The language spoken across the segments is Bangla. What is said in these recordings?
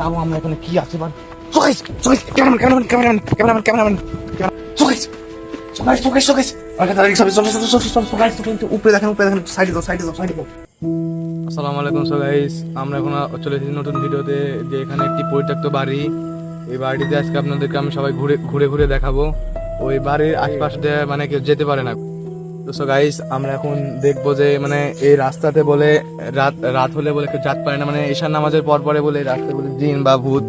যাবো আমরা এখানে কি আছে বা showcase showcase cameraman cameraman cameraman cameraman cameraman showcase showcase showcase showcase আগে তারিখ সব চল চল চল চল শোকাইস কিন্তু উপরে দেখেন সাইডে দাও সাইডে দাও সাইডে দাও। আসসালামু আলাইকুম। সো গাইস, আমরা এখন চলে এসেছি নতুন ভিডিওতে, যে এখানে একটি পরিত্যক্ত বাড়ি। এই বাড়িতে আজকে আপনাদেরকে আমি সবাই ঘুরে ঘুরে দেখাবো। ওই বাড়ির আশপাশ দিয়ে মানে কেউ যেতে পারে না। তো সো গাইস, আমরা এখন দেখবো যে মানে এই রাস্তাতে বলে রাত হলে বলে কেউ যেতে পারে না, মানে ঈশান নামাজের পর পরে বলে রাস্তায় বলে জিন বা ভূত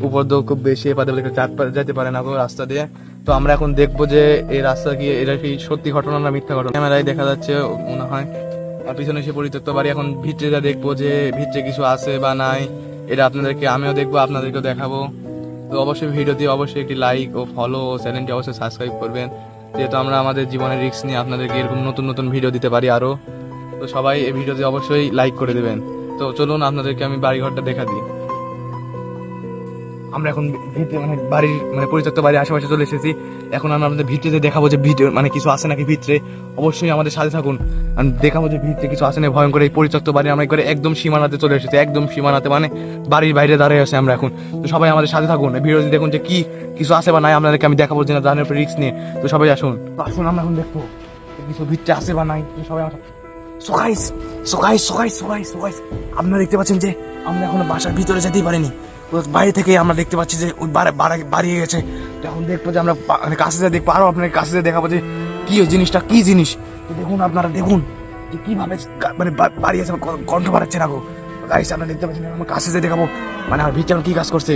উপদ্রব খুব বেশি, এপাতে বলে কেউ যেতে পারে না রাস্তা দিয়ে। তো আমরা এখন দেখবো যে এই রাস্তা কি এটা কি সত্যি ঘটনা না মিথ্যা ঘটনা। ক্যামেরায় দেখা যাচ্ছে মনে হয়। আর পিছনে সে পরিত্যক্ত বাড়ি। এখন ভিতরে যা দেখবো যে ভিতরে কিছু আছে বা নাই, এটা আপনাদেরকে আমিও দেখবো, আপনাদেরকেও দেখাবো। তো অবশ্যই ভিডিও দিয়ে অবশ্যই একটি লাইক ও ফলো ও চ্যানেলটি অবশ্যই সাবস্ক্রাইব করবেন, যেহেতু আমরা আমাদের জীবনের রিস্ক নিয়ে আপনাদেরকে এরকম নতুন নতুন ভিডিও দিতে পারি আরও। তো সবাই এই ভিডিওতে অবশ্যই লাইক করে দেবেন। তো চলুন আপনাদেরকে আমি বাড়িঘরটা দেখা দিই। আমরা এখন ভিতরে মানে বাড়ির মানে পরিত্যক্ত বাড়ির আশেপাশে চলে এসেছি। এখন আমরা আপনাদের ভিতরে দেখাবো যে ভিডিও মানে কিছু আছে নাকি ভিতরে। অবশ্যই আমাদের সাথে থাকুন, আমি দেখাবো যে ভিতরে কিছু আছে না ভয়ঙ্কর এই পরিত্যক্ত বাড়ি। আমরা একবারে একদম সীমানাতে চলে এসেছি, একদম সীমানাতে, মানে বাড়ির বাইরে দাঁড়িয়ে আছে আমরা এখন। তো সবাই আমাদের সাথে থাকুন, ভিডিওতে দেখুন যে কি কিছু আছে বা নাই, আপনাদেরকে আমি দেখাবো যে না জানার উপরে রিস্ক নিয়ে। তো সবাই আসুন, আসুন আমরা এখন দেখবো কিছু ভিতরে আছে বা নাই। সবাই সোকাইস সোকাইস সোকাইস সোকাইস সোকাইস আপনারা দেখতে পাচ্ছেন যে আমরা এখন বাসার ভিতরে যেতেই পারিনি, বাইরে থেকে আমরা দেখতে পাচ্ছি যে ওই বাড়িয়ে গেছে। এখন দেখবো যে আমরা কাছে যা দেখবো, আরো আপনার কাছে যা দেখাবো যে কি ওই জিনিসটা কি জিনিস। তো দেখুন আপনারা দেখুন যে কিভাবে মানে বাড়িয়েছে, কণ্ঠ বাড়াচ্ছে না গো গাইস। আপনারা দেখতে পাচ্ছেন আমার কাছে যা দেখাবো মানে আমার ভিতরে কি কাজ করছে।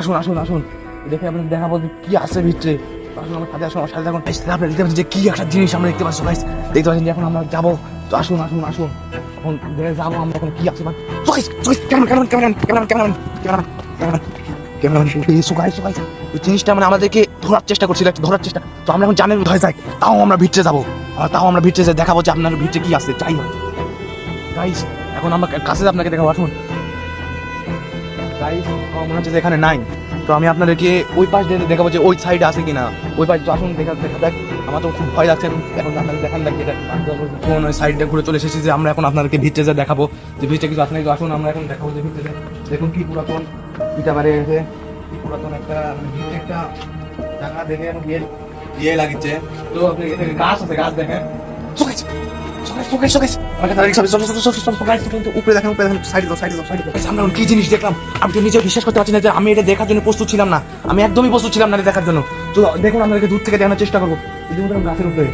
আসুন আসুন আসুন দেখে আপনাদের দেখাবো যে কি আছে ভিতরে। আসুন আমার সাথে আসুন, আমার সাথে থাকুন। আপনারা দেখতে পাচ্ছেন যে কি একটা জিনিস আমরা দেখতে পাচ্ছি গাইস, দেখতে পাচ্ছেন যে এখন আমরা যাবো। তো আসুন আসুন আসুন এখন যাবো আমরা এখন কি আছে জিনিসটা মানে আমাদেরকে ধরার চেষ্টা করছিল, ধরার চেষ্টা। তো আমরা এখন জানের ধরে যাই, তাও আমরা ভিতরে যাবো, তাও আমরা ভিতরে যাই দেখাবো যে আপনার ভিতরে কি আছে। যাই গাইস, এখন আমরা কাছে আপনাকে দেখাবো। আসুন গাইস, মনে হচ্ছে যে এখানে নাই। তো আমি আপনাদেরকে ওই পাশ দিয়ে দেখাবো যে ওই সাইডে আছে কিনা, ওই পাশ। তো আসুন দেখা দেখ, আমার তো খুব ভয় লাগছে এখন আপনাদের দেখান লাগবে। কোন ওই সাইডটা ঘুরে চলে এসেছি যে আমরা এখন আপনাদেরকে ভিতরে যা দেখাবো যে ভিতরে কিছু আছে নাকি। তো আসুন আমরা এখন দেখাবো যে ভিতরে দেখুন কি পুরাতন ইটা বাড়ি গেছে, পুরাতন একটা ভিতরে একটা জায়গা দেখে এখন বিয়ে লাগিচ্ছে। তো আপনি গাছ আছে, গাছ দেখেন উপরে দেখেন সাইডে দাও সাইডে দাও সাইডে দাও। আমরা কি জিনিস দেখলাম আমি তো নিজে বিশ্বাস করতে পারছি না যে আমি এটা দেখার জন্য প্রস্তুত ছিলাম না, আমি একদমই প্রস্তুত ছিলাম না এটা দেখার জন্য। তো দেখুন আপনাদেরকে দূর থেকে দেখানোর চেষ্টা করবো। গাছের উপরে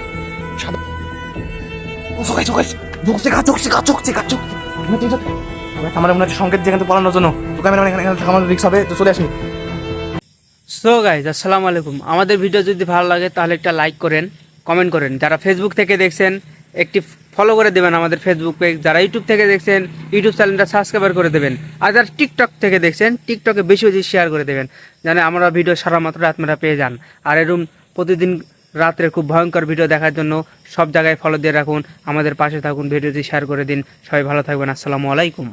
আমার মনে হচ্ছে সংকেত যেখানে পড়ানোর জন্য। তো ক্যামেরাম্যান এখানে আমাদের রিক্স হবে। তো চলে আসি। সো গাইজ, আসসালামু আলাইকুম। আমাদের ভিডিও যদি ভালো লাগে তাহলে একটা লাইক করেন, কমেন্ট করেন। যারা ফেসবুক থেকে দেখছেন একটি ফলো করে দেবেন আমাদের ফেসবুক পেজ। যারা ইউটিউব থেকে দেখছেন ইউটিউব চ্যানেলটা সাবস্ক্রাইব করে দেবেন। আর যারা টিকটক থেকে দেখছেন টিকটকে বেশি বেশি শেয়ার করে দেবেন, যেন আমরা ভিডিও সারা মাত্র আপনারা পেয়ে যান। আর এরকম প্রতিদিন রাত্রে খুব ভয়ঙ্কর ভিডিও দেখার জন্য সব জায়গায় ফলো দিয়ে রাখুন, আমাদের পাশে থাকুন, ভিডিওটি শেয়ার করে দিন। সবাই ভালো থাকবেন। আসসালামু আলাইকুম।